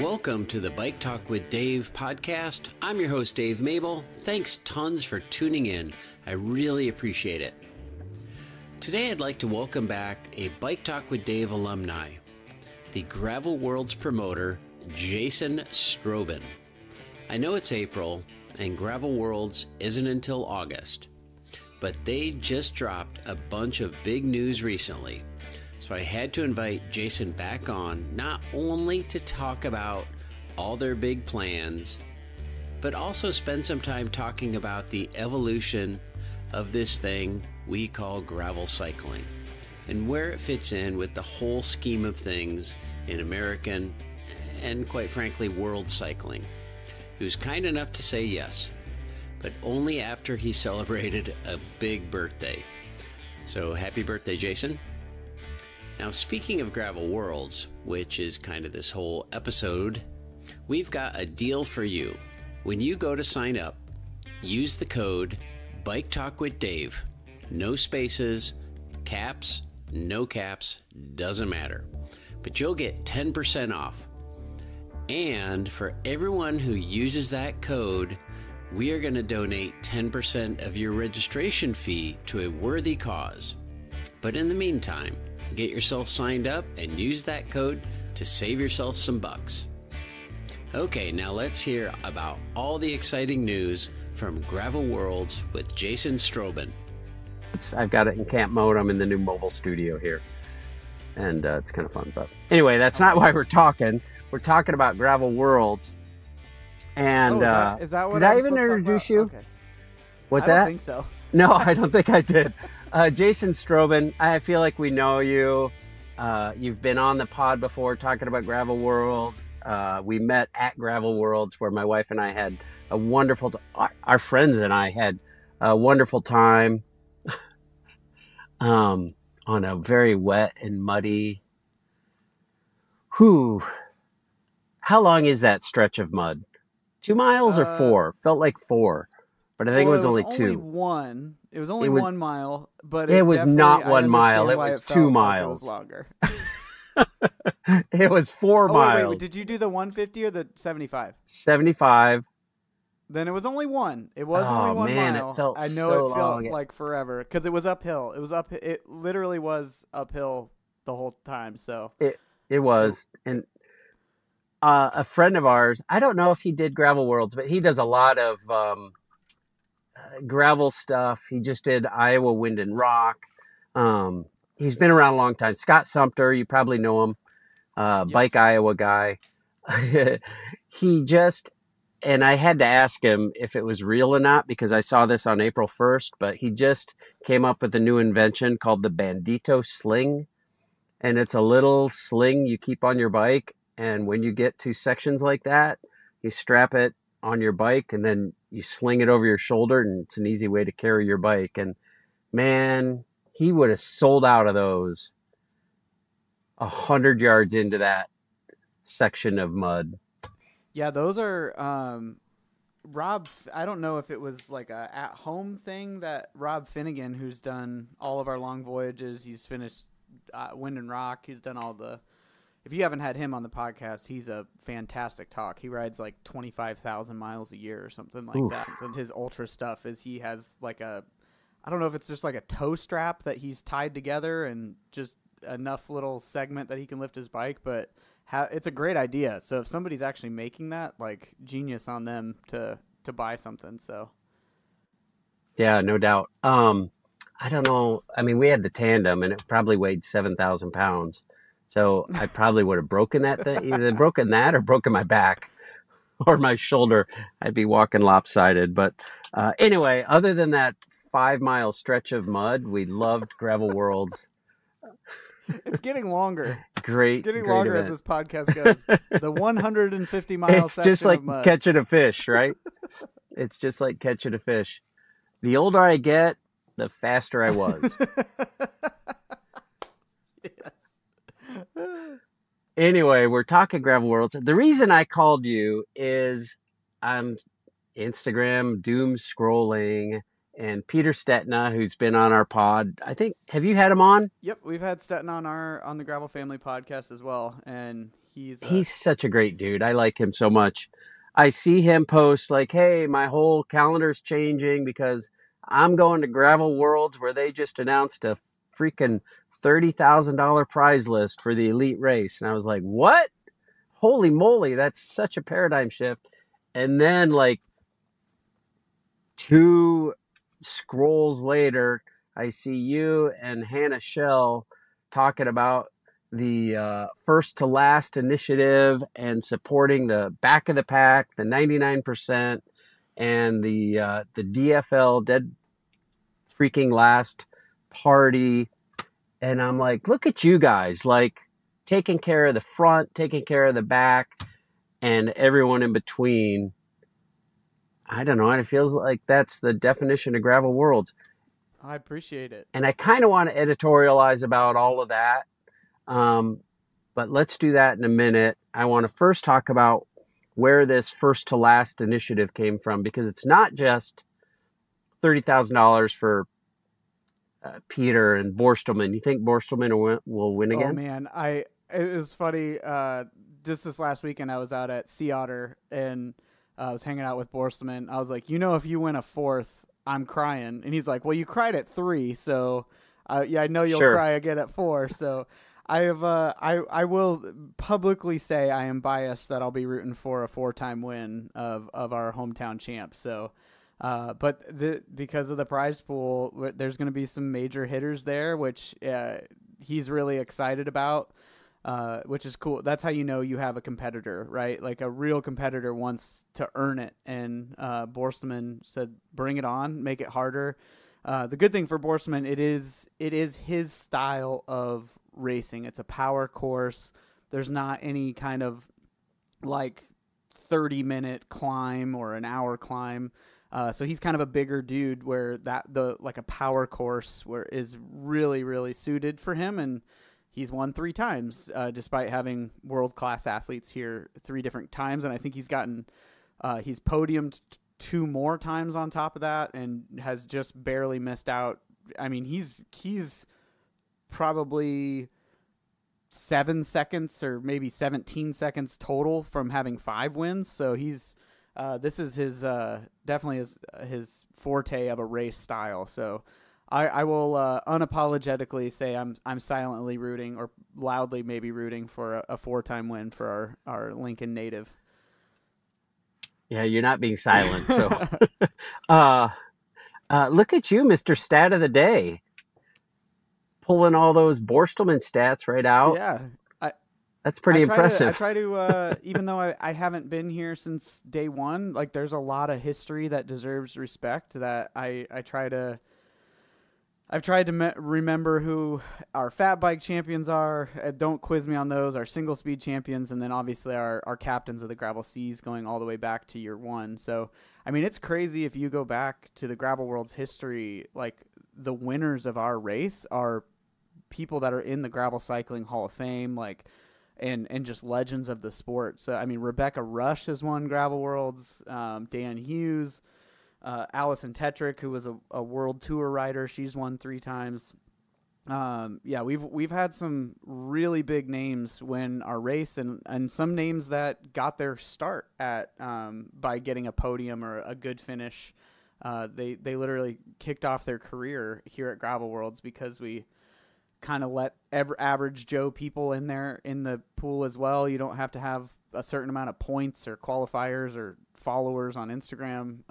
Welcome to the Bike Talk with Dave podcast. I'm your host, Dave Mabel. Thanks tons for tuning in. I really appreciate it. Today, I'd like to welcome back a Bike Talk with Dave alumni, the Gravel Worlds promoter, Jason Strobin. I know it's April, and Gravel Worlds isn't until August, but they just dropped a bunch of big news recently. So I had to invite Jason back on, not only to talk about all their big plans, but also spend some time talking about the evolution of this thing we call gravel cycling and where it fits in with the whole scheme of things in American and, quite frankly, world cycling. He was kind enough to say yes, but only after he celebrated a big birthday. So happy birthday, Jason. Now, speaking of Gravel Worlds, which is kind of this whole episode, we've got a deal for you. When you go to sign up, use the code Bike Talk with Dave. No spaces, caps, no caps, doesn't matter. But you'll get 10% off. And for everyone who uses that code, we are going to donate 10% of your registration fee to a worthy cause. But in the meantime, get yourself signed up and use that code to save yourself some bucks. Okay, now let's hear about all the exciting news from Gravel Worlds with Jason Strobin. I've got it in camp mode. I'm in the new mobile studio here, and it's kind of fun. But anyway, that's not why we're talking. We're talking about Gravel Worlds. And is that what did I even introduce you? Okay. What's that? I don't think so. No, I don't think I did. Jason Strobin, I feel like we know you. You've been on the pod before talking about Gravel Worlds. We met at Gravel Worlds where my wife and I had a wonderful, our friends and I had a wonderful time on a very wet and muddy. How long is that stretch of mud? 2 miles or 4? Felt like 4. But I think it was only 2. It was only 1 mile, but it was not 1 mile. It was 2 miles. Like it was longer. It was 4 miles. Wait, did you do the 150 or the 75? 75. Then it was only 1. It was only 1 mile. It felt I know so it felt long. like forever because it was uphill. It literally was uphill the whole time. So it was. And a friend of ours, I don't know if he did Gravel Worlds, but he does a lot of gravel stuff. He just did Iowa Wind and Rock. He's been around a long time. Scott Sumter, you probably know him. Bike Iowa guy. And I had to ask him if it was real or not because I saw this on April 1st, but he just came up with a new invention called the Bandito Sling. And it's a little sling you keep on your bike. And when you get to sections like that, you strap it on your bike and then you sling it over your shoulder, and it's an easy way to carry your bike. And man, he would have sold out of those 100 yards into that section of mud. yeah, those are Rob. I don't know if it was like a at-home thing that Rob Finnegan, who's done all of our long voyages, he's finished Wind and Rock. He's done all the. If you haven't had him on the podcast, he's a fantastic talk. He rides like 25,000 miles a year or something like that. And his ultra stuff is he has like I don't know if it's just like a toe strap that he's tied together and just enough little segment that he can lift his bike. But it's a great idea. So if somebody's actually making that, like genius on them to buy something. So. Yeah, no doubt. I don't know. I mean, we had the tandem and it probably weighed 7,000 pounds. So I probably would have broken that thing, either broken that or broken my back or my shoulder. I'd be walking lopsided. But anyway, other than that 5 mile stretch of mud, we loved Gravel Worlds. It's getting longer. Great. It's getting great longer event. as this podcast goes. The 150 mile section It's just like of mud. catching a fish, right? It's just like catching a fish. The older I get, the faster I was. Yes. Anyway, we're talking Gravel Worlds. The reason I called you is I'm Instagram doom scrolling, and Peter Stetina, who's been on our pod. I think, have you had him on? Yep, we've had Stettin on the Gravel Family podcast as well, and He's such a great dude. I like him so much. I see him post like, "Hey, my whole calendar's changing because I'm going to Gravel Worlds where they just announced a freaking $30,000 prize list for the elite race." And I was like, "What? Holy moly, that's such a paradigm shift." And then like 2 scrolls later, I see you and Hannah Shell talking about the first to last initiative and supporting the back of the pack, the 99%, and the DFL dead freaking last party. And I'm like, look at you guys, like taking care of the front, taking care of the back, and everyone in between. I don't know. It feels like that's the definition of Gravel Worlds. I appreciate it. And I kind of want to editorialize about all of that. But let's do that in a minute. I want to first talk about where this first to last initiative came from, because it's not just $30,000 for Peter and Borstelmann. You think Borstelmann will win again? Oh man, it was funny. Just this last weekend, I was out at Sea Otter and I was hanging out with Borstelmann. I was like, if you win a 4th, I'm crying. And he's like, well, you cried at 3, so yeah, I know you'll cry again at 4. So I will publicly say I am biased that I'll be rooting for a 4-time win of our hometown champ. So, but because of the prize pool, there's going to be some major hitters there, which he's really excited about. Which is cool. That's how you have a competitor, right? Like a real competitor wants to earn it. And Borstelmann said, bring it on, make it harder. The good thing for Borstelmann, it is his style of racing. It's a power course. There's not any kind of like 30-minute climb or an hour climb. So he's kind of a bigger dude where like a power course where is really, really suited for him. And he's won 3 times, despite having world-class athletes here 3 different times. And I think he's podiumed 2 more times on top of that and has just barely missed out. I mean, he's probably 7 seconds or maybe 17 seconds total from having 5 wins. So this is his definitely his forte of a race style. So I will unapologetically say I'm silently rooting, or loudly maybe rooting, for a 4-time win for our Lincoln native. Yeah, you're not being silent. So, look at you, Mr. Stat of the Day, pulling all those Borstelmann stats right out. Yeah, that's pretty impressive. I try to even though I haven't been here since day one, like there's a lot of history that deserves respect. That I've tried to remember who our fat bike champions are. Don't quiz me on those. Our single speed champions, and then obviously our captains of the Gravel Seas going all the way back to year 1. So, I mean, it's crazy if you go back to the Gravel World's history, like the winners of our race are people that are in the Gravel Cycling Hall of Fame, like, and just legends of the sport. So, I mean, Rebecca Rush has won Gravel Worlds, Dan Hughes, Allison Tetrick, who was a world tour rider. She's won 3 times. Yeah, we've had some really big names win our race, and some names that got their start at by getting a podium or a good finish. They literally kicked off their career here at Gravel Worlds because we kind of let average Joe people in there in the pool as well. You don't have to have a certain amount of points or qualifiers or followers on Instagram.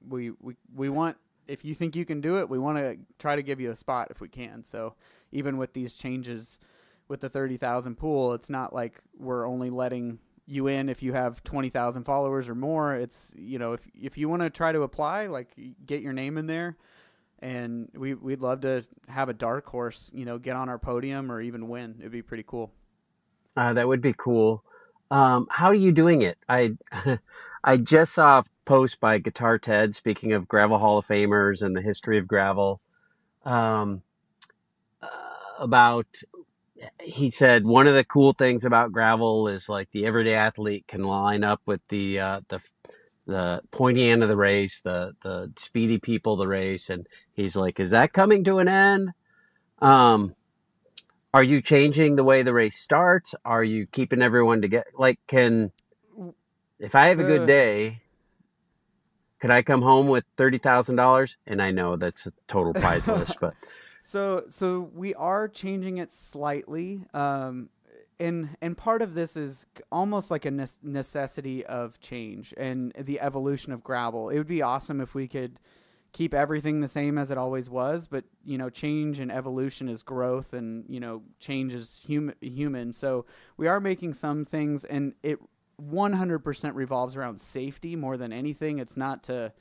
We want, if you think you can do it, we want to try to give you a spot if we can. So even with these changes with the 30,000 pool, it's not like we're only letting you in if you have 20,000 followers or more. It's, if you want to try to apply, like, get your name in there, and we'd love to have a dark horse, get on our podium or even win. It'd be pretty cool. That would be cool. How are you doing it? I just saw a post by Guitar Ted, speaking of Gravel Hall of Famers and the history of gravel, he said one of the cool things about gravel is like the everyday athlete can line up with the pointy end of the race, the speedy people of the race. And he's like, is that coming to an end? Are Are you changing the way the race starts? Are you keeping everyone together? Like, if I have a good The day, could I come home with $30,000? And I know that's a total priceless, but So we are changing it slightly, and part of this is almost like a necessity of change and the evolution of gravel. It would be awesome if we could keep everything the same as it always was, but change and evolution is growth, and change is human. So we are making some things, and it 100% revolves around safety more than anything. It's not to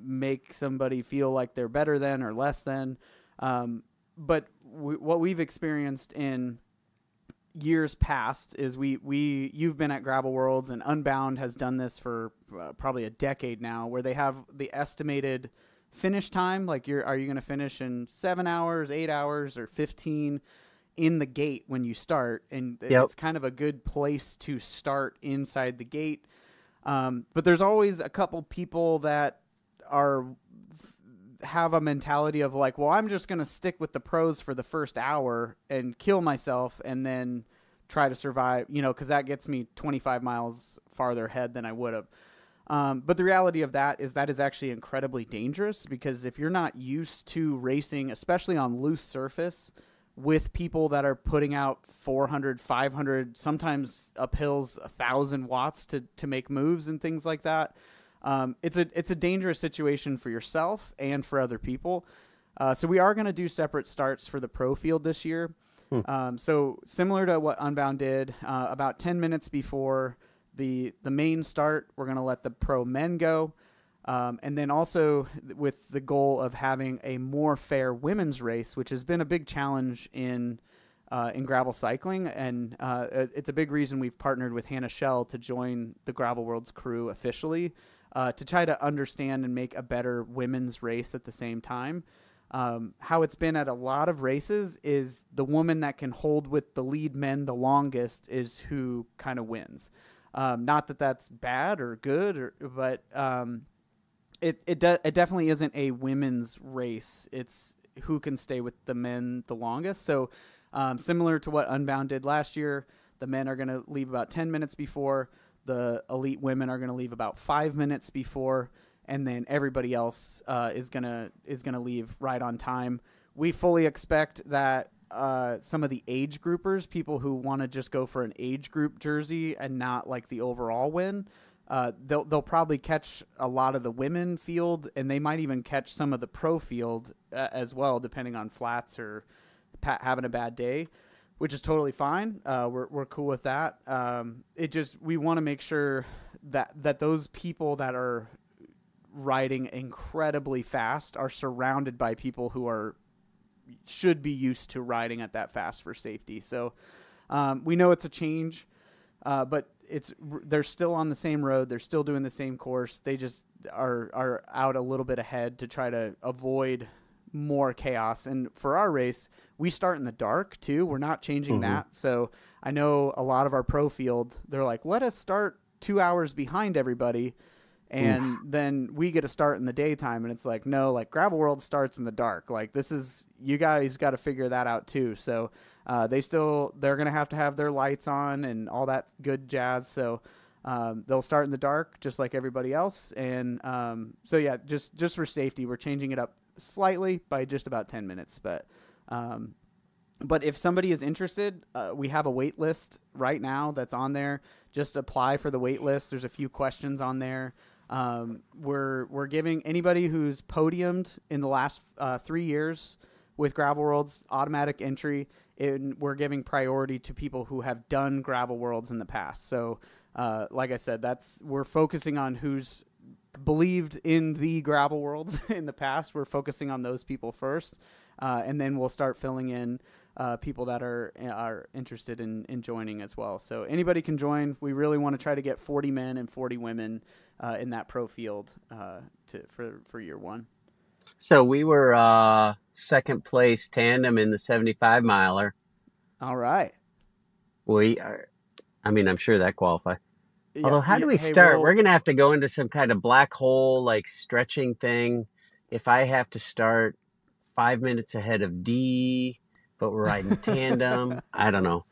make somebody feel like they're better than or less than. But what we've experienced in years past is you've been at Gravel Worlds, and Unbound has done this for probably a decade now, where they have the estimated finish time. Like, are you going to finish in 7 hours, 8 hours, or 15 in the gate when you start? And it's kind of a good place to start inside the gate. But there's always a couple people that have a mentality of like, well, I'm just going to stick with the pros for the first hour and kill myself and then try to survive, because that gets me 25 miles farther ahead than I would have. But the reality of that is actually incredibly dangerous, because if you're not used to racing, especially on loose surface, with people that are putting out 400, 500, sometimes uphills 1,000 watts to make moves and things like that, it's a dangerous situation for yourself and for other people. So we are going to do separate starts for the pro field this year. So similar to what Unbound did, about 10 minutes before the main start, we're going to let the pro men go. And then also with the goal of having a more fair women's race, which has been a big challenge in gravel cycling. And it's a big reason we've partnered with Hannah Shell to join the Gravel Worlds crew officially, to try to understand and make a better women's race at the same time. How it's been at a lot of races is the woman that can hold with the lead men the longest is who kind of wins. Not that that's bad or good, but it definitely isn't a women's race. It's who can stay with the men the longest. So similar to what Unbound did last year, the men are going to leave about 10 minutes before. The elite women are going to leave about 5 minutes before, and then everybody else is gonna leave right on time. We fully expect that some of the age groupers, people who want to just go for an age group jersey and not like the overall win, they'll probably catch a lot of the women field, and they might even catch some of the pro field as well, depending on flats or having a bad day, which is totally fine. We're cool with that. We want to make sure that those people that are riding incredibly fast are surrounded by people who should be used to riding at that fast for safety. So we know it's a change, but they're still on the same road. They're still doing the same course. They just are out a little bit ahead to try to avoid more chaos. And for our race, we start in the dark too. We're not changing that. So I know a lot of our pro field, they're like, let us start 2 hours behind everybody, and then we get to start in the daytime. And it's like, no, like Gravel World starts in the dark. Like, you guys got to figure that out too. So they're going to have their lights on and all that good jazz. So they'll start in the dark just like everybody else. And so yeah, just for safety, we're changing it up slightly by just about 10 minutes. But if somebody is interested, we have a wait list right now that's on there. Just apply for the wait list. There's a few questions on there. We're giving anybody who's podiumed in the last 3 years with Gravel Worlds automatic entry, and we're giving priority to people who have done Gravel Worlds in the past. So like I said, we're focusing on who's believed in the Gravel Worlds in the past. We're focusing on those people first, and then we'll start filling in people that are interested in joining as well. So anybody can join. We really want to try to get 40 men and 40 women in that pro field for year one. So we were second place tandem in the 75 miler. All right. I'm sure that qualifies. Yeah, Although, how do we start? We're going to have to go into some kind of black hole, like stretching thing. If I have to start 5 minutes ahead of D but we're riding tandem. I don't know.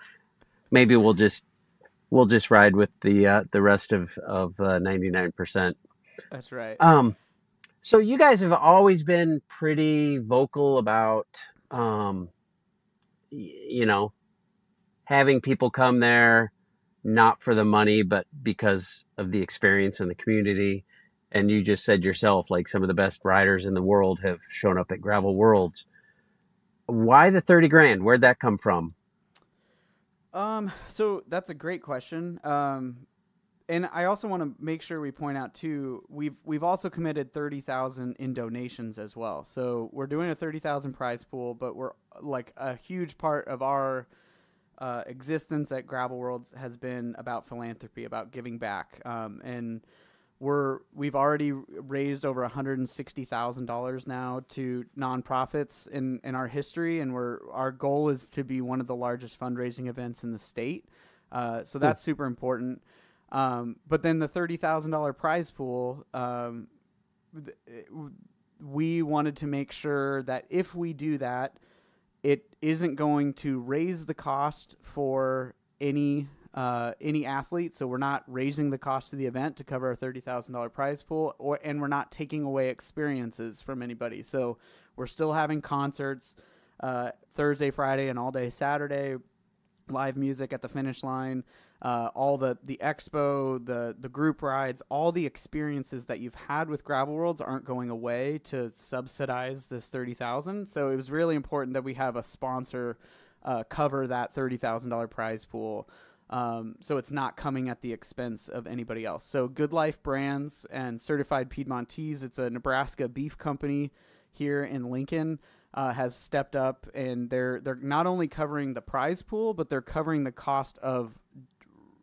Maybe we'll just ride with the rest of 99%. That's right. So you guys have always been pretty vocal about, you know, having people come there, not for the money, but because of the experience and the community. And you just said yourself, like some of the best riders in the world have shown up at Gravel Worlds. Why the 30 grand? Where'd that come from? So that's a great question. And I also want to make sure we point out too, we've also committed 30,000 in donations as well. So we're doing a 30,000 prize pool, but we're like a huge part of our existence at Gravel Worlds has been about philanthropy, about giving back. And we've already raised over $160,000 now to nonprofits in our history, and our goal is to be one of the largest fundraising events in the state. So that's super important. But then the $30,000 prize pool, we wanted to make sure that if we do that, it isn't going to raise the cost for any athlete. So we're not raising the cost of the event to cover our $30,000 prize pool, and we're not taking away experiences from anybody. So we're still having concerts, Thursday, Friday, and all day Saturday, live music at the finish line, all the expo, the group rides, all the experiences that you've had with Gravel Worlds aren't going away to subsidize this 30,000. So it was really important that we have a sponsor cover that $30,000 prize pool. So it's not coming at the expense of anybody else. So Good Life Brands and Certified Piedmontese, it's a Nebraska beef company here in Lincoln, has stepped up, and they're not only covering the prize pool, but they're covering the cost of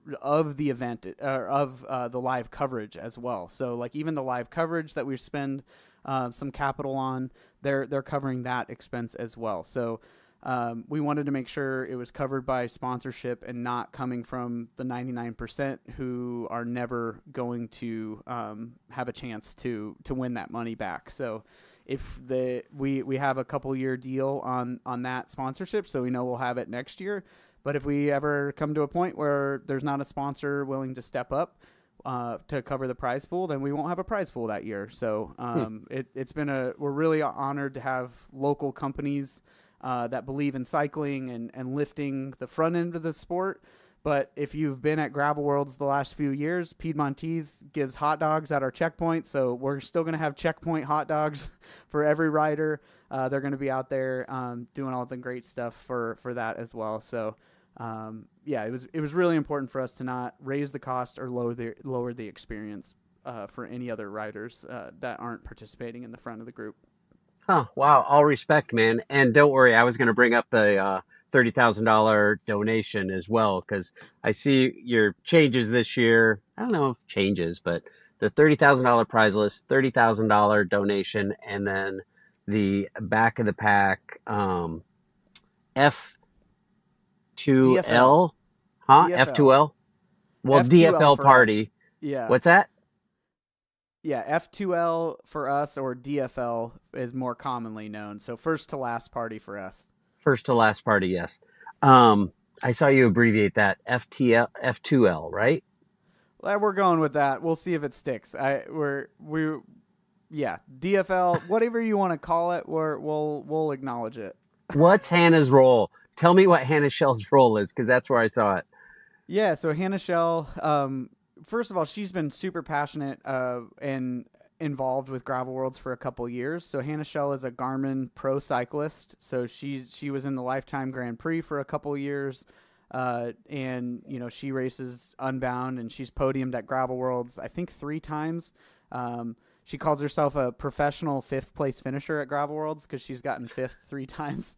the event, of the live coverage as well. So like even the live coverage that we spend some capital on, they're covering that expense as well. So we wanted to make sure it was covered by sponsorship and not coming from the 99% who are never going to have a chance to win that money back. So if we have a couple year deal on that sponsorship, so we know we'll have it next year. But if we ever come to a point where there's not a sponsor willing to step up to cover the prize pool, then we won't have a prize pool that year. So we're really honored to have local companies that believe in cycling and lifting the front end of the sport. But if you've been at Gravel Worlds the last few years, Piedmontese gives hot dogs at our checkpoint. So we're still going to have checkpoint hot dogs for every rider. They're going to be out there doing all the great stuff for that as well. So it was really important for us to not raise the cost or lower the experience for any other riders that aren't participating in the front of the group. Huh. Wow. All respect, man. And don't worry, I was going to bring up the $30,000 donation as well, because I see your changes this year. I don't know if changes, but the $30,000 prize list, $30,000 donation, and then the back of the pack F2L, DFL. huh? DFL. F2L. Well, F2L DFL party. us. Yeah. What's that? Yeah, F2L for us, or DFL is more commonly known. So first to last party for us. First to last party, yes. I saw you abbreviate that F2L, right? Well, we're going with that. We'll see if it sticks. DFL, whatever you want to call it, we'll acknowledge it. What's Hannah's role? Tell me what Hannah Shell's role is, because that's where I saw it. Yeah, so Hannah Shell, first of all, she's been super passionate and involved with Gravel Worlds for a couple years. So Hannah Shell is a Garmin pro cyclist. So she was in the Lifetime Grand Prix for a couple years, and she races Unbound, and she's podiumed at Gravel Worlds I think 3 times. She calls herself a professional 5th place finisher at Gravel Worlds because she's gotten 5th 3 times.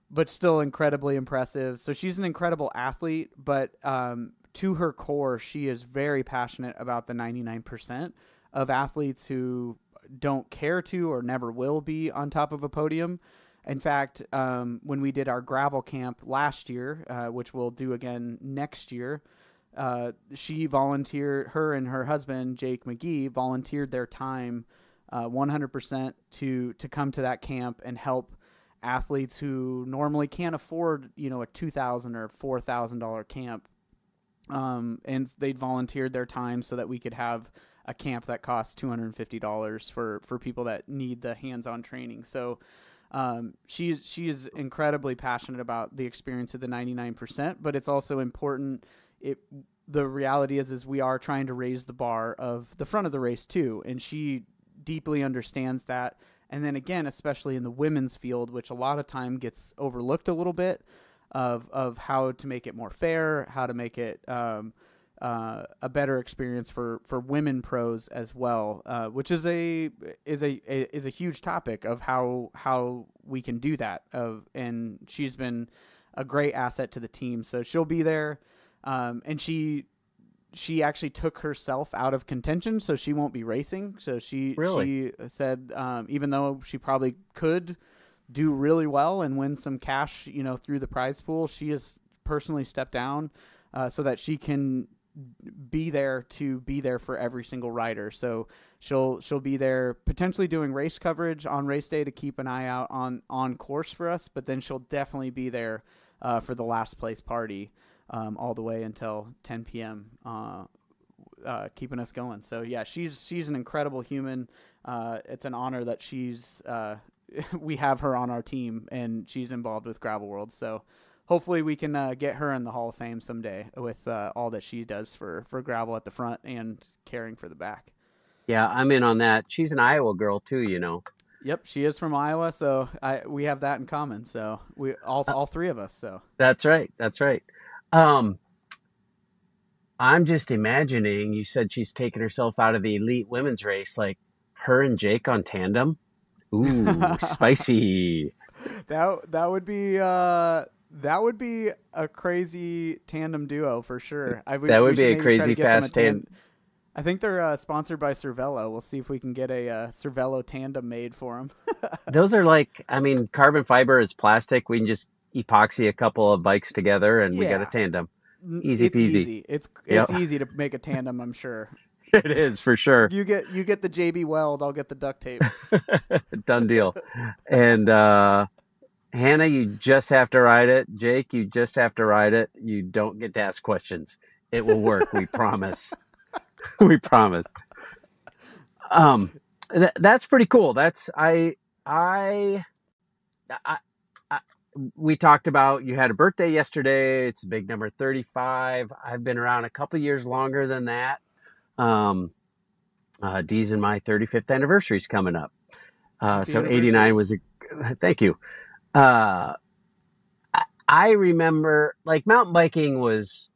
But still incredibly impressive. So she's an incredible athlete, but to her core, she is very passionate about the 99% of athletes who don't care to or never will be on top of a podium. In fact, when we did our gravel camp last year, which we'll do again next year, her and her husband, Jake McGee, volunteered their time 100% to come to that camp and help athletes who normally can't afford, a $2,000 or $4,000 camp. And they'd volunteered their time so that we could have a camp that costs $250 for people that need the hands-on training. So she's incredibly passionate about the experience of the 99%, but it's also important. The reality is we are trying to raise the bar of the front of the race too, and she deeply understands that. And then again, especially in the women's field, which a lot of time gets overlooked a little bit, of how to make it more fair, how to make it a better experience for women pros as well, which is a huge topic of how we can do that. And she's been a great asset to the team, so she'll be there. And she actually took herself out of contention, so she won't be racing. So she said, even though she probably could do really well and win some cash, through the prize pool, she has personally stepped down so that she can be there for every single rider. So she'll be there potentially doing race coverage on race day to keep an eye out on course for us, but then she'll definitely be there for the last place party all the way until 10 p.m. Keeping us going. So yeah, she's an incredible human. It's an honor that we have her on our team, and she's involved with Gravel World. So hopefully we can get her in the Hall of Fame someday with all that she does for gravel at the front and caring for the back. Yeah, I'm in on that. She's an Iowa girl too, Yep, she is from Iowa, so we have that in common. So we all three of us. So that's right. I'm just imagining. You said she's taken herself out of the elite women's race, like her and Jake on tandem. Ooh, spicy. That would be a crazy tandem duo for sure. That would be a crazy fast tandem. I think they're sponsored by Cervelo. We'll see if we can get a Cervelo tandem made for them. Those are carbon fiber is plastic. We can just epoxy a couple of bikes together and we got a tandem. Easy peasy. Easy. It's easy to make a tandem, I'm sure. It is for sure. You get the JB Weld, I'll get the duct tape. Done deal. And Hannah, you just have to ride it. Jake, you just have to ride it. You don't get to ask questions. It will work. We promise. We promise. That's pretty cool. We talked about, you had a birthday yesterday. It's a big number, 35. I've been around a couple years longer than that. Dee's and my 35th anniversary is coming up. So 89 was thank you. I remember mountain biking was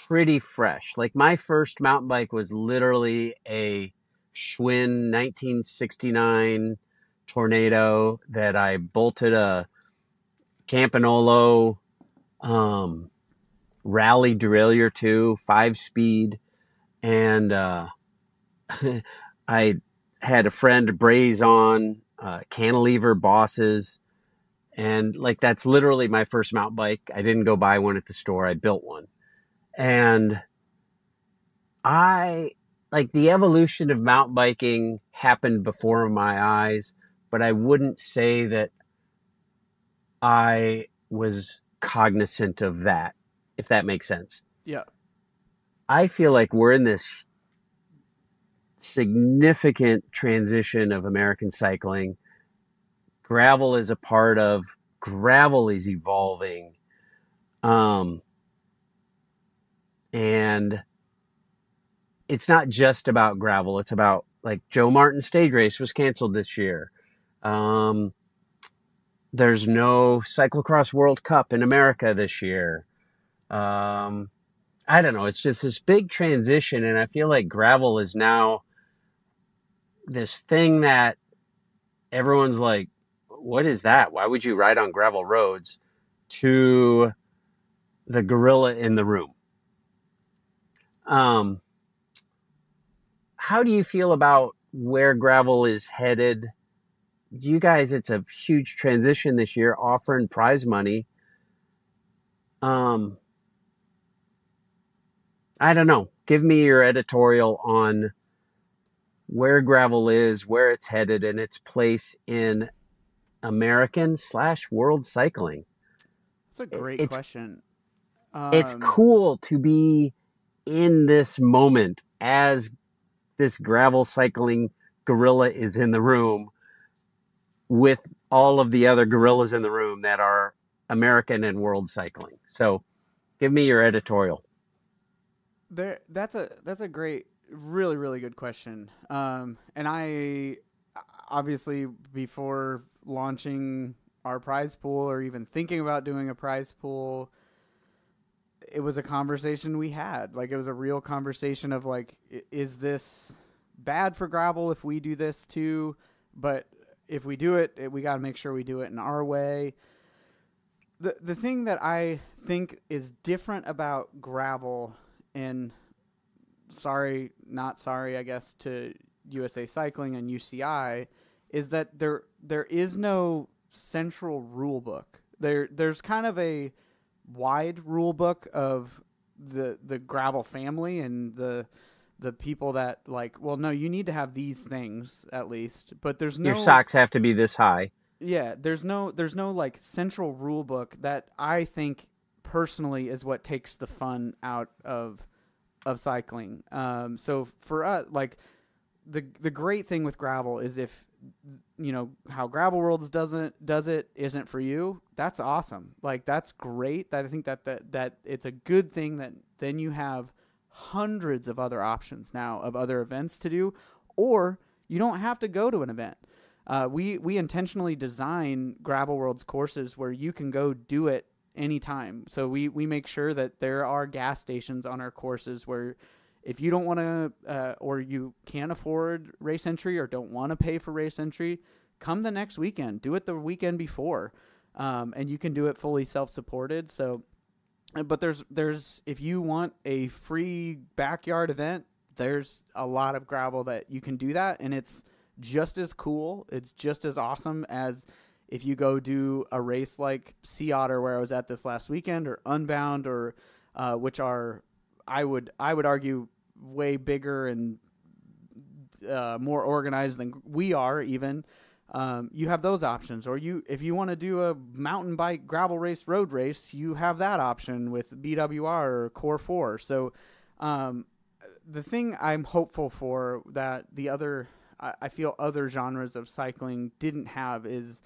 pretty fresh. My first mountain bike was literally a Schwinn 1969 Tornado that I bolted a Campanolo rally derailleur to 5-speed, and I had a friend braze on cantilever bosses, and that's literally my first mountain bike. I didn't go buy one at the store. I built one. And the evolution of mountain biking happened before my eyes, but I wouldn't say that I was cognizant of that, if that makes sense. Yeah. I feel like we're in this significant transition of American cycling. Gravel is a part of, gravel is evolving. And it's not just about gravel. It's about Joe Martin stage race was canceled this year. There's no cyclocross World Cup in America this year. I don't know. It's just this big transition. And I feel like gravel is now this thing that everyone's like, what is that? Why would you ride on gravel roads? To the gorilla in the room. How do you feel about where gravel is headed? You guys, it's a huge transition this year, offering prize money. I don't know. Give me your editorial on where gravel is, where it's headed, and its place in American/world cycling? That's a great It's question. it's cool to be in this moment as this gravel cycling gorilla is in the room with all of the other gorillas in the room that are American and world cycling. So give me your editorial. That's a great, really, really good question. And I obviously, before launching our prize pool or even thinking about doing a prize pool, it was a conversation we had. Like, it was a real conversation of like, is this bad for gravel if we do this too? But if we do it, we got to make sure we do it in our way. The thing that I think is different about gravel, and not sorry, I guess, to USA Cycling and UCI, is that there is no central rule book. There's kind of a wide rule book of the gravel family and the people that like, well, no, you need to have these things at least, but there's no, your socks have to be this high. Yeah, there's no like central rule book that I think personally is what takes the fun out of cycling. So for us, like the great thing with gravel is if how Gravel Worlds does it isn't for you, that's awesome. Like, that's great. I think that it's a good thing that then you have hundreds of other options now of other events to do, or you don't have to go to an event. We intentionally design Gravel Worlds courses where you can go do it anytime. So we make sure that there are gas stations on our courses where if you don't want to, or you can't afford race entry or don't want to pay for race entry, come the next weekend. Do it the weekend before, and you can do it fully self-supported. So, but there's if you want a free backyard event, there's a lot of gravel that you can do that, and it's just as cool. It's just as awesome as if you go do a race like Sea Otter, where I was at this last weekend, or Unbound, or which are, I would argue, way bigger and more organized than we are even. You have those options. Or if you want to do a mountain bike gravel race, road race, you have that option with BWR or Core 4. So the thing I'm hopeful for that I feel other genres of cycling didn't have is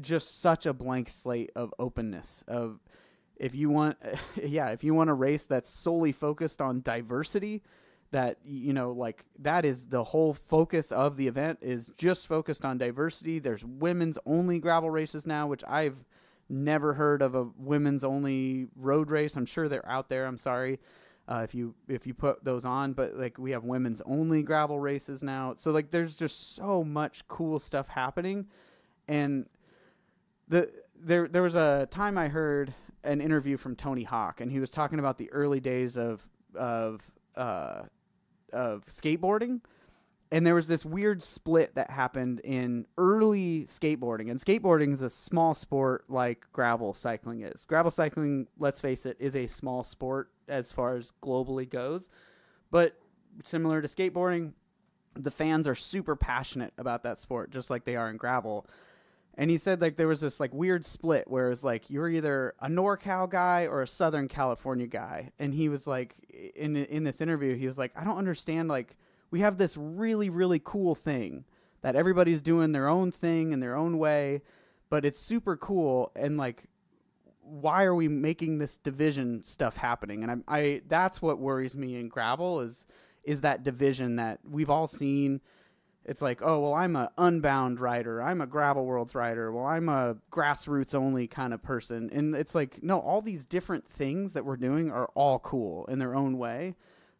just such a blank slate of openness of, if you want a race that's solely focused on diversity, that, like, that is the whole focus of the event, is just focused on diversity. There's women's only gravel races now, which I've never heard of a women's only road race. I'm sure they're out there. I'm sorry if you put those on, but like, we have women's only gravel races now. So like, there's just so much cool stuff happening. And there was a time I heard an interview from Tony Hawk, and he was talking about the early days of skateboarding, and there was this weird split that happened in early skateboarding. And skateboarding is a small sport like gravel cycling is. Gravel cycling, let's face it, is a small sport as far as globally goes, but similar to skateboarding, the fans are super passionate about that sport, just like they are in gravel. And he said, like, there was this like weird split where it's like, you're either a NorCal guy or a Southern California guy. And he was like, in this interview, he was like, I don't understand. Like, we have this really, really cool thing that everybody's doing their own thing in their own way, but it's super cool. And like, why are we making this division stuff happening? And I that's what worries me in gravel is that division that we've all seen. It's like, oh, well, I'm a Unbound rider. I'm a Gravel Worlds rider. Well, I'm a grassroots only kind of person. And it's like, no, all these different things that we're doing are all cool in their own way.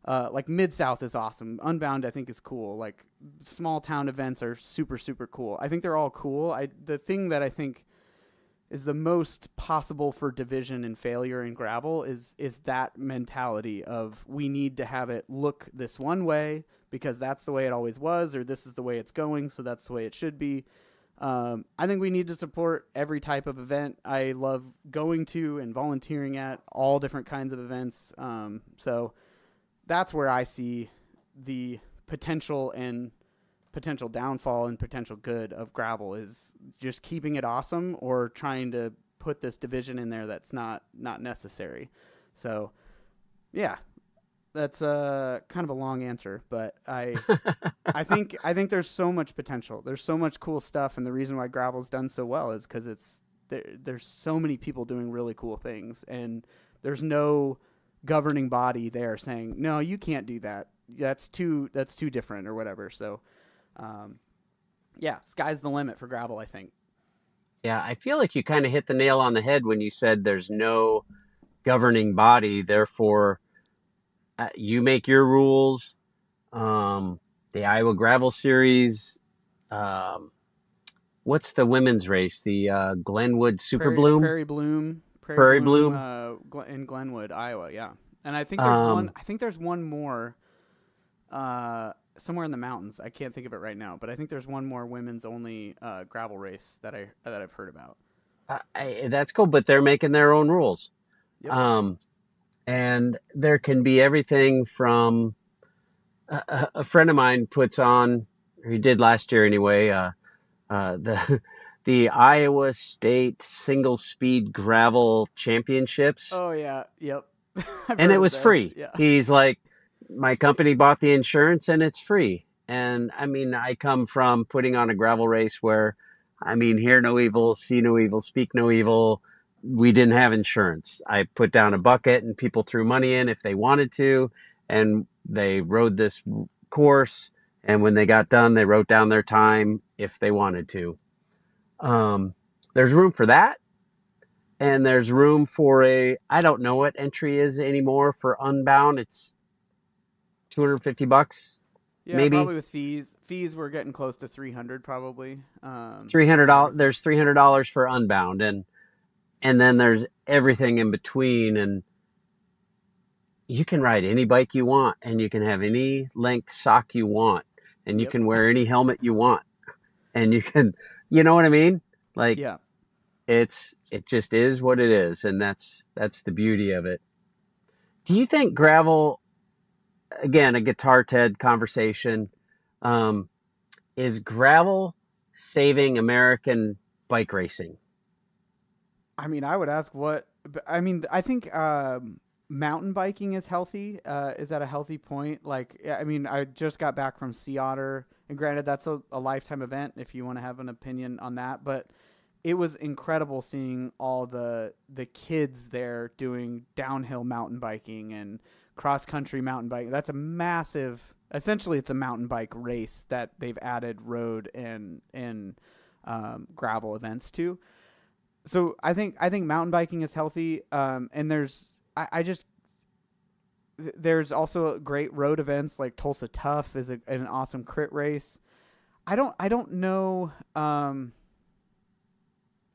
Like Mid-South is awesome. Unbound, I think, is cool. Like, small town events are super, super cool. I think they're all cool. The thing that I think is the most possible for division and failure in gravel is that mentality of, we need to have it look this one way because that's the way it always was, or this is the way it's going, so that's the way it should be. I think we need to support every type of event. I love going to and volunteering at all different kinds of events. So that's where I see the potential and potential downfall and potential good of gravel is just keeping it awesome or trying to put this division in there that's not necessary. So, yeah, that's kind of a long answer, but I think there's so much potential. There's so much cool stuff, and the reason why gravel's done so well is because there's so many people doing really cool things, and there's no governing body there saying, no, you can't do that. That's too different or whatever. So, yeah, sky's the limit for gravel, I think. Yeah, I feel like you kind of hit the nail on the head when you said there's no governing body. Therefore, you make your rules. The Iowa Gravel Series. What's the women's race? The Glenwood Super Bloom? Prairie Bloom. In Glenwood, Iowa. Yeah, and I think there's one. I think there's one more. Somewhere in the mountains. I can't think of it right now, but I think there's one more women's only gravel race that I've heard about. That's cool, but they're making their own rules. Yep. And there can be everything from a friend of mine puts on, or he did last year anyway, the Iowa State Single Speed Gravel Championships. Oh yeah, yep. And it was free. Yeah. He's like, my company bought the insurance and it's free. And I mean, I come from putting on a gravel race where, I mean, hear no evil, see no evil, speak no evil. We didn't have insurance. I put down a bucket and people threw money in if they wanted to. And they rode this course. And when they got done, they wrote down their time if they wanted to. There's room for that. And there's room for I don't know what entry is anymore for Unbound. It's $250, yeah, maybe. Probably with fees. Fees we're getting close to $300 probably. $300. There's $300 for Unbound, and then there's everything in between. And you can ride any bike you want, and you can have any length sock you want, and you can wear any helmet you want, and you can, you know what I mean? Like, yeah. It just is what it is, and that's the beauty of it. Do you think gravel? Again, a guitar TED conversation. Is gravel saving American bike racing? I mean, I would ask I think mountain biking is healthy. Is at a healthy point. Like, I mean, I just got back from Sea Otter, and granted, that's a lifetime event if you want to have an opinion on that, but it was incredible seeing all the kids there doing downhill mountain biking and cross-country mountain biking. That's a massive, essentially it's a mountain bike race that they've added road and gravel events to. So I think mountain biking is healthy. And there's also great road events like Tulsa Tough is an awesome crit race. I don't know.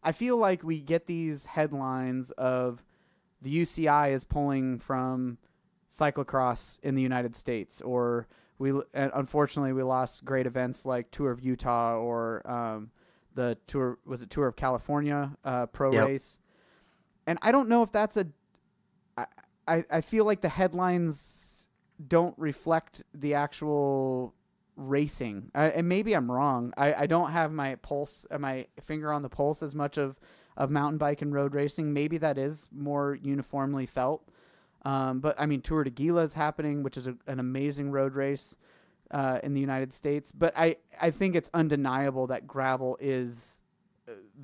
I feel like we get these headlines of the UCI is pulling from cyclocross in the United States, or unfortunately we lost great events like Tour of Utah or the Tour of California pro race. And I don't know if that's I feel like the headlines don't reflect the actual racing. And maybe I'm wrong. I don't have my finger on the pulse as much of mountain bike and road racing. Maybe that is more uniformly felt. But I mean, Tour de Gila is happening, which is an amazing road race in the United States. But I think it's undeniable that gravel is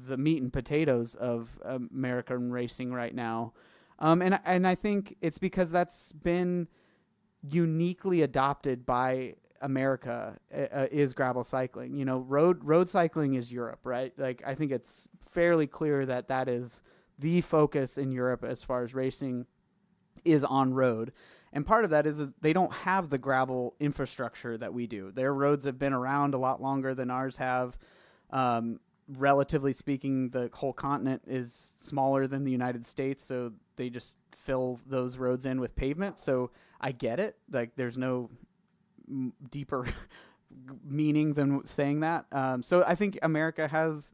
the meat and potatoes of American racing right now. And I think it's because that's been uniquely adopted by America is gravel cycling. You know, road cycling is Europe, right? Like, I think it's fairly clear that is the focus in Europe as far as racing is on road. And part of that is they don't have the gravel infrastructure that we do. Their roads have been around a lot longer than ours have. Relatively speaking, the whole continent is smaller than the United States, so they just fill those roads in with pavement. So I get it. Like, there's no deeper meaning than saying that. So I think America has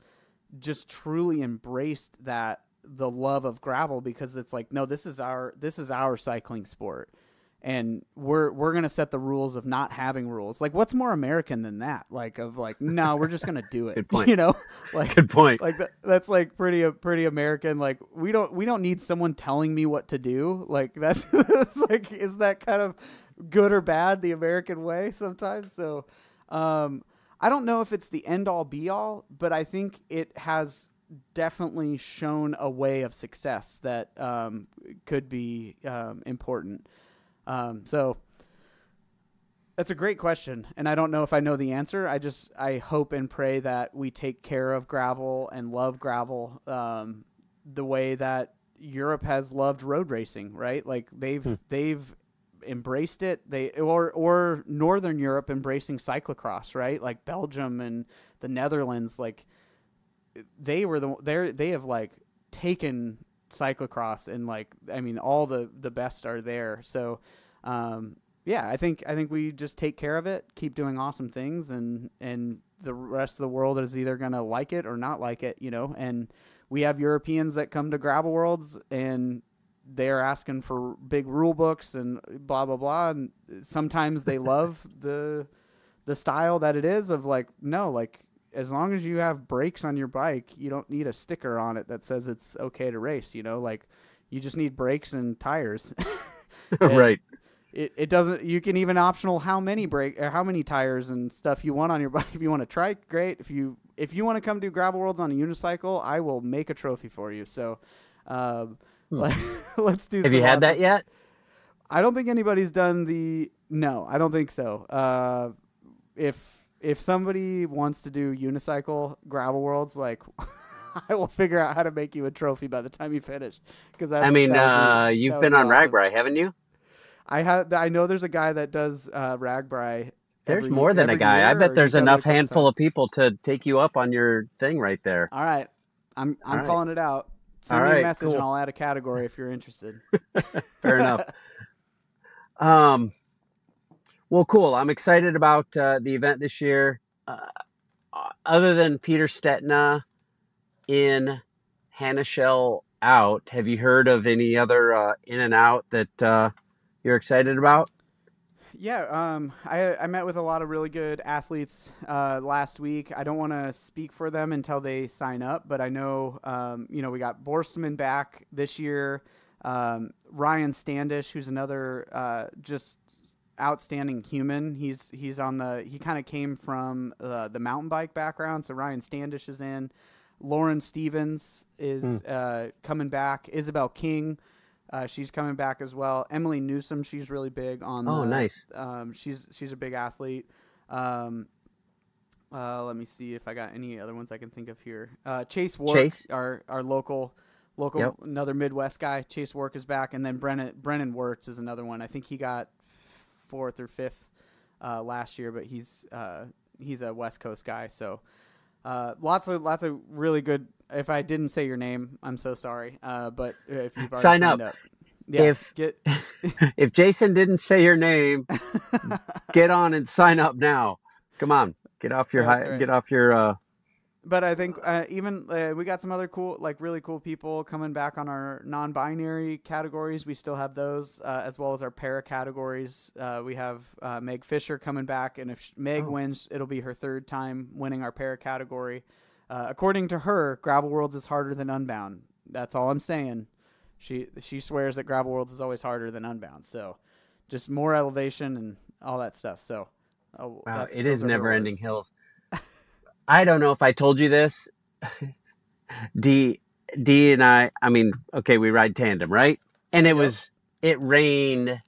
just truly embraced the love of gravel, because it's like, no, this is our cycling sport. and we're gonna set the rules of not having rules. Like, what's more American than that? Like, of like, no, we're just gonna do it. Good point. You know, like, Good point. Like that's like pretty American. Like, we don't need someone telling me what to do. Like, that's like, is that kind of good or bad, the American way sometimes? So, I don't know if it's the end all be all, but I think it has definitely shown a way of success that could be important. So that's a great question, and I don't know if I know the answer. I hope and pray that we take care of gravel and love gravel the way that Europe has loved road racing, right? Like they've embraced it. Or Northern Europe embracing cyclocross, right? Like Belgium and the Netherlands, like they have like taken cyclocross, and like, I mean, all the best are there. So yeah, I think we just take care of it, keep doing awesome things, and the rest of the world is either going to like it or not like it, you know. And we have Europeans that come to Gravel Worlds, and they're asking for big rule books and blah blah blah, and sometimes they love the style that it is of like, no, like, as long as you have brakes on your bike, you don't need a sticker on it that says it's okay to race, you know. Like, you just need brakes and tires. And Right. it doesn't, you can even optional how many tires and stuff you want on your bike. If you want to try, great. If you want to come do Gravel Worlds on a unicycle, I will make a trophy for you. So let's do. Have you had that yet? I don't think anybody's done no, I don't think so. If somebody wants to do unicycle Gravel Worlds, like, I will figure out how to make you a trophy by the time you finish. Because I mean, you've been on awesome. RAGBRAI, haven't you? I know there's a guy that does RAGBRAI. There's more than a guy. I bet there's enough handful of people to take you up on your thing right there. All right, I'm right. calling it out. Send me a message, and I'll add a category if you're interested. Fair enough. Well, cool. I'm excited about the event this year. Other than Peter Stetina in Hannashell out, have you heard of any other in and out that you're excited about? Yeah, I met with a lot of really good athletes last week. I don't want to speak for them until they sign up, but I know, we got Borstman back this year. Ryan Standish, who's another just outstanding human. He kind of came from the mountain bike background, so Ryan Standish is in. Lauren Stevens is coming back. Isabel King, she's coming back as well. Emily Newsom, she's really big on. Oh, nice. She's a big athlete. Let me see if I got any other ones I can think of here. Chase Wark, our local, yep. Another Midwest guy. Chase Wark is back, and then Brennan Wirtz is another one. I think he got 4th or 5th last year, but he's a West Coast guy. So lots of really good. If I didn't say your name, I'm so sorry. But if you've already signed up. Yeah, if Jason didn't say your name, get on and sign up now. Come on, get off your But I think even we got some other cool, like really cool people coming back on our non-binary categories. We still have those, as well as our para categories. We have Meg Fisher coming back, and if Meg wins, it'll be her 3rd time winning our para category. According to her, Gravel Worlds is harder than Unbound. That's all I'm saying. She swears that Gravel Worlds is always harder than Unbound. So just more elevation and all that stuff. So wow, it is never-ending hills. I don't know if I told you this. D and I mean, okay, we ride tandem, right? And it rained,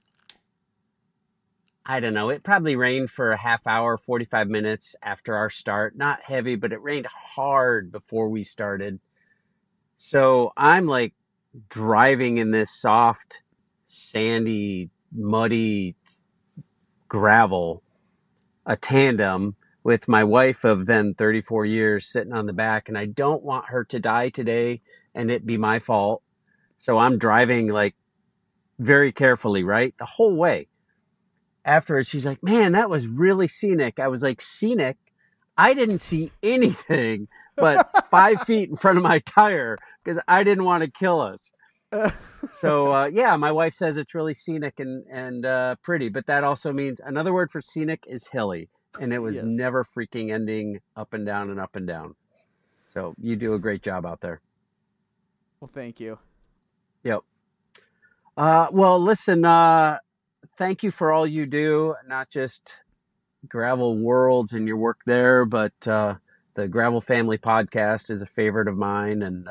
I don't know, it probably rained for a half hour, 45 minutes after our start. Not heavy, but it rained hard before we started. So I'm like driving in this soft, sandy, muddy gravel, a tandem, with my wife of then 34 years sitting on the back, and I don't want her to die today and it be my fault. So I'm driving like very carefully, right? The whole way. Afterwards, she's like, man, that was really scenic. I was like, scenic? I didn't see anything but 5 feet in front of my tire because I didn't want to kill us. So yeah, my wife says it's really scenic and pretty, but that also means another word for scenic is hilly, and it was Yes. never freaking ending up and down and up and down. So you do a great job out there. Well, thank you. Yep. Well, listen, thank you for all you do, not just Gravel Worlds and your work there, but the Gravel Family podcast is a favorite of mine, and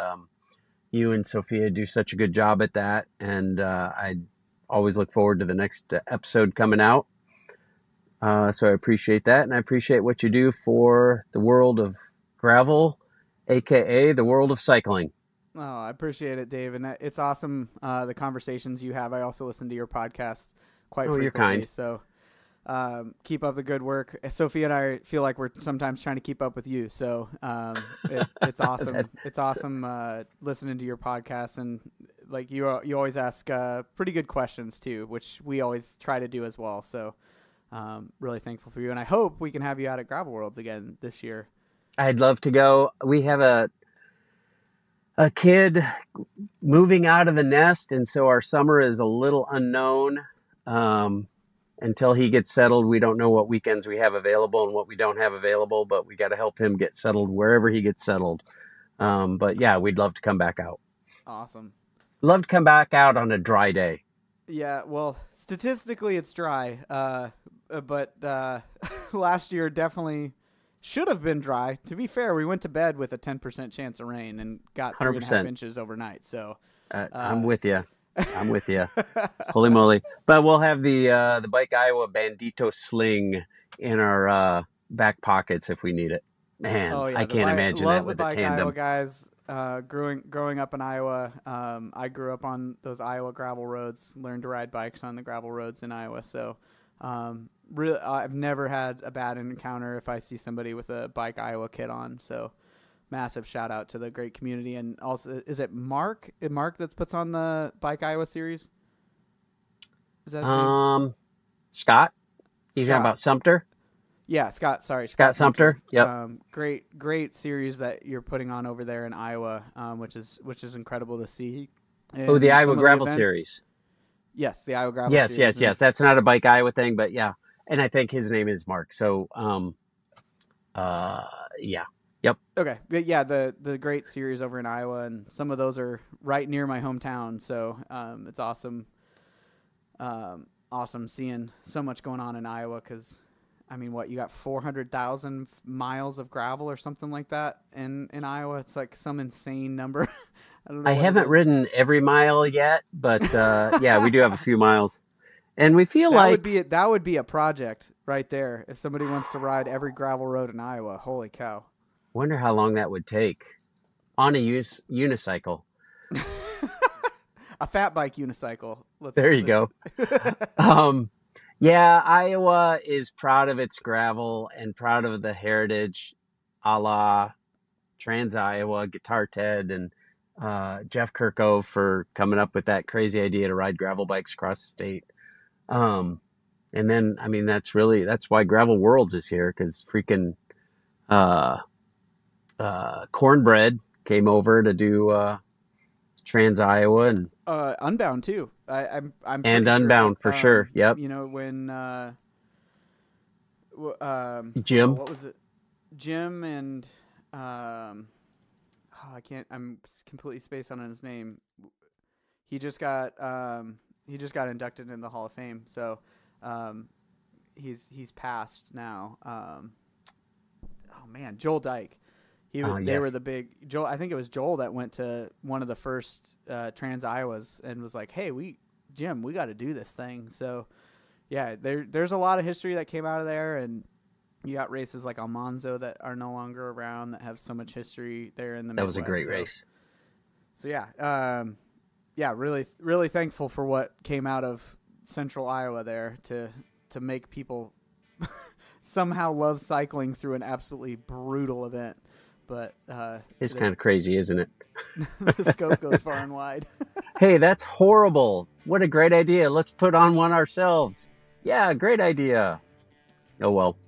you and Sophia do such a good job at that, and I always look forward to the next episode coming out. So I appreciate that, and I appreciate what you do for the world of gravel, aka the world of cycling. Oh, I appreciate it, Dave, and it's awesome the conversations you have. I also listen to your podcast quite frequently. You're kind. So keep up the good work. Sophia and I feel like we're sometimes trying to keep up with you. So it's awesome. It's awesome listening to your podcast, and like you always ask pretty good questions too, which we always try to do as well. So really thankful for you, and I hope we can have you out at Gravel Worlds again this year. I'd love to go. We have a kid moving out of the nest, and so our summer is a little unknown. Until he gets settled, we don't know what weekends we have available and what we don't have available, but we got to help him get settled wherever he gets settled. But yeah, we'd love to come back out. Awesome. Love to come back out on a dry day. Yeah, well, statistically it's dry, but last year definitely should have been dry. To be fair, we went to bed with a 10% chance of rain and got 3.5 inches overnight. So I'm with you. I'm with you. Holy moly. But we'll have the Bike Iowa Bandito sling in our back pockets if we need it. Man, oh, yeah, I can't imagine that with a tandem. Love the Bike Iowa guys. Growing up in Iowa, I grew up on those Iowa gravel roads, learned to ride bikes on the gravel roads in Iowa. So really, I've never had a bad encounter if I see somebody with a Bike Iowa kit on. So massive shout out to the great community. And also, is it Mark? Mark that puts on the Bike Iowa series? Is that his name? Scott? You talking about Sumter? Yeah, Scott. Sorry, Scott Sumter. Yep. Great series that you're putting on over there in Iowa, which is incredible to see. And the Iowa Gravel Series. Yes, the Iowa Gravel Series. Yes. That's not a Bike Iowa thing, but yeah. And I think his name is Mark. So, yeah. Yep. Okay. But yeah, the great series over in Iowa, and some of those are right near my hometown. So it's awesome. Awesome seeing so much going on in Iowa because, I mean, you got 400,000 miles of gravel or something like that in Iowa? It's like some insane number. I haven't ridden every mile yet, but yeah, we do have a few miles. And we feel that would be a project right there if somebody wants to ride every gravel road in Iowa. Holy cow. Wonder how long that would take on a unicycle. A fat bike unicycle. There you go. Yeah, Iowa is proud of its gravel and proud of the heritage a la Trans Iowa, Guitar Ted, and Jeff Kirko for coming up with that crazy idea to ride gravel bikes across the state. And then, I mean, that's why Gravel Worlds is here, because freaking Cornbread came over to do Trans Iowa and Unbound too. I'm and Unbound sure. For sure. Yep. You know when Jim. What was it? Jim and I'm completely spaced on his name. He just got inducted into the Hall of Fame. So he's passed now. Oh man, Joel Dyke. They were the big Joel. I think it was Joel that went to one of the first Trans Iowas and was like, "Hey, Jim, we got to do this thing." So, yeah, there's a lot of history that came out of there, and you got races like Almanzo that are no longer around that have so much history there in the Midwest. That was a great race. So yeah, really, really thankful for what came out of Central Iowa there to make people somehow love cycling through an absolutely brutal event. But it's kind of crazy, isn't it? The scope goes far and wide. Hey, that's horrible. What a great idea. Let's put on one ourselves. Yeah, great idea. Oh, well.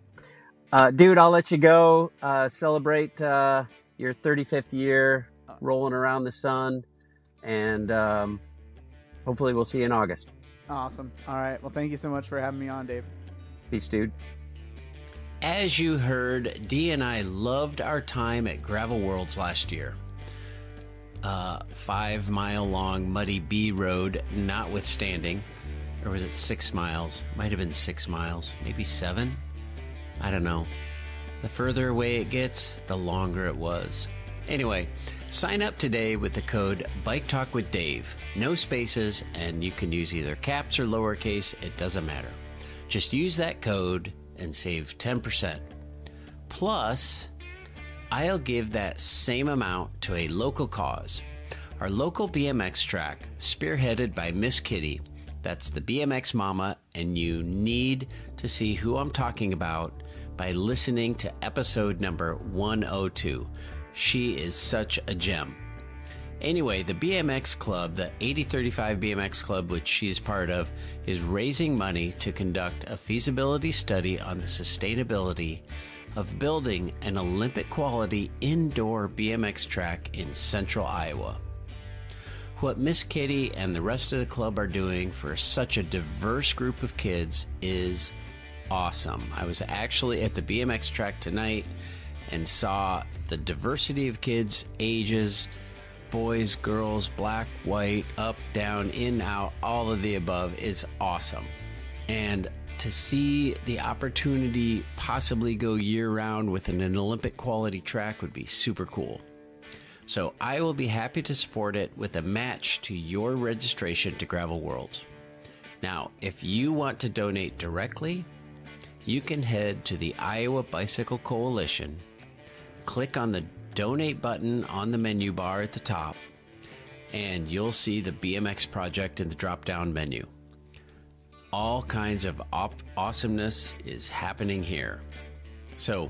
Dude, I'll let you go. Celebrate your 35th year rolling around the sun. and hopefully we'll see you in August. Awesome. All right. Well, thank you so much for having me on, Dave. Peace, dude. As you heard, Dee and I loved our time at Gravel Worlds last year. 5-mile long muddy B road notwithstanding. Or was it 6 miles? Might have been 6 miles. Maybe 7? I don't know. The further away it gets, the longer it was. Anyway, sign up today with the code BikeTalkWithDave. No spaces, and you can use either caps or lowercase. It doesn't matter. Just use that code and save 10%. Plus, I'll give that same amount to a local cause. Our local BMX track, spearheaded by Miss Kitty. That's the BMX Mama, and you need to see who I'm talking about by listening to episode number 102. She is such a gem. Anyway, the BMX Club, the 8035 BMX Club, which she's part of, is raising money to conduct a feasibility study on the sustainability of building an Olympic-quality indoor BMX track in central Iowa. What Miss Kitty and the rest of the club are doing for such a diverse group of kids is awesome. I was actually at the BMX track tonight and saw the diversity of kids, ages, boys, girls, black, white, up, down, in, out, all of the above is awesome. And to see the opportunity possibly go year-round with an Olympic quality track would be super cool. So I will be happy to support it with a match to your registration to Gravel Worlds. Now, if you want to donate directly, you can head to the Iowa Bicycle Coalition, click on the donate button on the menu bar at the top, and you'll see the BMX project in the drop-down menu. All kinds of awesomeness is happening here. So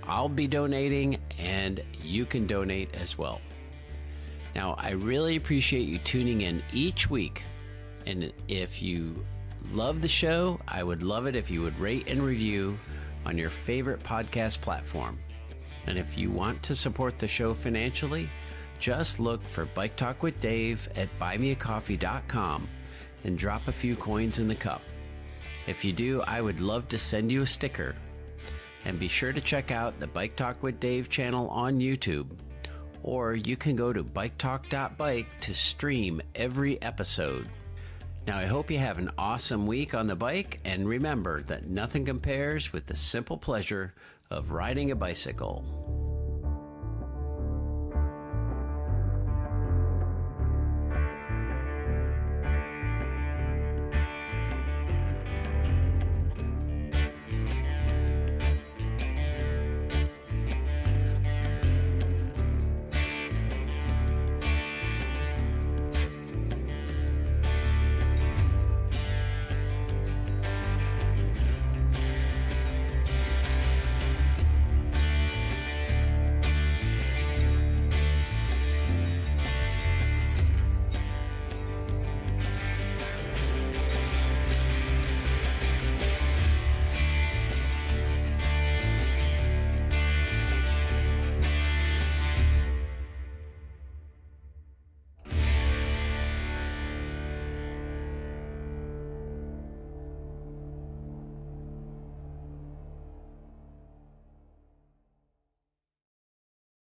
I'll be donating, and you can donate as well. Now, I really appreciate you tuning in each week, and if you love the show, I would love it if you would rate and review on your favorite podcast platform. And if you want to support the show financially, just look for Bike Talk with Dave at buymeacoffee.com and drop a few coins in the cup. If you do, I would love to send you a sticker. And be sure to check out the Bike Talk with Dave channel on YouTube. Or you can go to biketalk.bike to stream every episode. Now, I hope you have an awesome week on the bike, and remember that nothing compares with the simple pleasure of riding a bicycle.